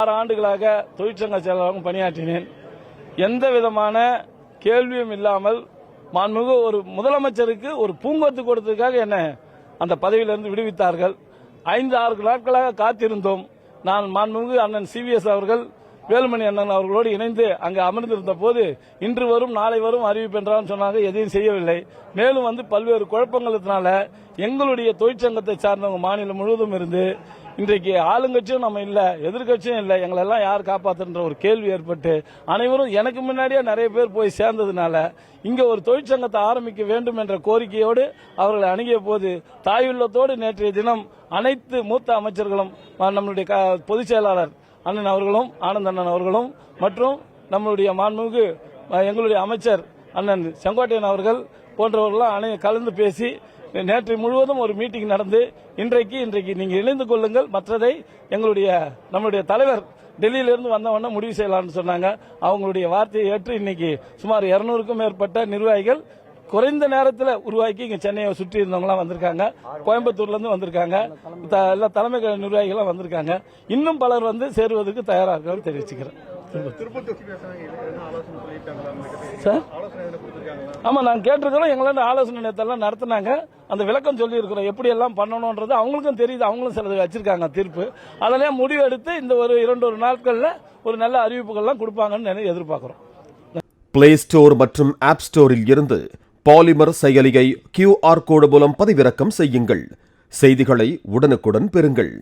6 ஆண்டுகளாக தொழிற்சங்க செயலாளராக பணியாற்றினேன். எந்த விதமான கேள்வியும் இல்லாமல் மாண்புமிகு ஒரு முதலமைச்சருக்கு ஒரு பூங்கொத்து கொடுத்ததுக்காக என்ன அந்த பதவியிலிருந்து விடுவித்தார்கள். 5-6 நாட்களாக காத்திருந்தோம். நான் மாண்புமிகு அண்ணன் சிவிஎஸ் அவர்கள் வேலுமணி அண்ணன் அவர்களோடு இணைந்து அங்கு அமர்ந்திருந்த போது இன்று வரும் நாளை வரும் அறிவிப்பு என்றாலும் சொன்னாங்க. எதையும் செய்யவில்லை. மேலும் பல்வேறு குழப்பங்களத்தினால எங்களுடைய தொழிற்சங்கத்தை சார்ந்தவங்க மாநிலம் முழுவதும் இருந்து இன்றைக்கு ஆளுங்கட்சியும் நம்ம இல்ல, எதிர்கட்சியும் இல்ல, எங்களெல்லாம் யார் காப்பாற்றுன்ற ஒரு கேள்வி ஏற்பட்டு அனைவரும் எனக்கு முன்னாடியே நிறைய பேர் போய் சேர்ந்ததுனால இங்க ஒரு தொழிற்சங்கத்தை ஆரம்பிக்க வேண்டும் என்ற கோரிக்கையோடு அவர்களை அணுகிய போது தாயுள்ளத்தோடு நேற்றைய தினம் அனைத்து மூத்த அமைச்சர்களும் நம்மளுடைய பொதுச் செயலாளர் அண்ணன் அவர்களும் ஆனந்த் அண்ணன் அவர்களும் மற்றும் நம்மளுடைய மாண்புமிகு எங்களுடைய அமைச்சர் அண்ணன் செங்கோட்டையன் அவர்கள் போன்றவர்களும் கலந்து பேசி நேற்று முழுவதும் ஒரு மீட்டிங் நடந்து இன்றைக்கு நீங்க இணைந்து கொள்ளுங்கள், மற்றதை நம்முடைய தலைவர் டெல்லியிலிருந்து வந்தவண்ண முடிவு செய்யலாம்னு சொன்னாங்க. அவங்களுடைய வார்த்தையை ஏற்று இன்னைக்கு சுமார் 200க்கும் மேற்பட்ட நிர்வாகிகள் குறைந்த நேரத்தில் உருவாக்கி இங்க சென்னையை சுற்றி இருந்தவங்களாம் வந்திருக்காங்க. கோயம்புத்தூர்ல இருந்து வந்திருக்காங்க. எல்லா தலைமை நிர்வாகிகளும் வந்திருக்காங்க. இன்னும் பலர் சேருவதற்கு தயாராக இருக்காங்க தெரிவிச்சுக்கிறேன். ஆமா, நாங்க கேட்டிருக்கிறோம். எங்களால ஆலோசனை நேரத்தெல்லாம் நடத்தினாங்க. அந்த விளக்கம் சொல்லி இருக்கிறோம், எப்படி எல்லாம் பண்ணணும்ன்றது அவங்களுக்கும் தெரியுது. அவங்களும் சிலது வச்சிருக்காங்க தீர்ப்பு. அதெல்லாம் முடிவு எடுத்து இந்த ஒரு 2 நாட்கள்ல ஒரு நல்ல அறிவிப்புகள்லாம் கொடுப்பாங்கன்னு எதிர்பார்க்கிறோம். பிளே ஸ்டோர் மற்றும் ஆப் ஸ்டோரில் இருந்து பாலிமர் செயலியை QR கோடு மூலம் பதிவிறக்கம் செய்யுங்கள். செய்திகளை உடனுக்குடன் பெறுங்கள்.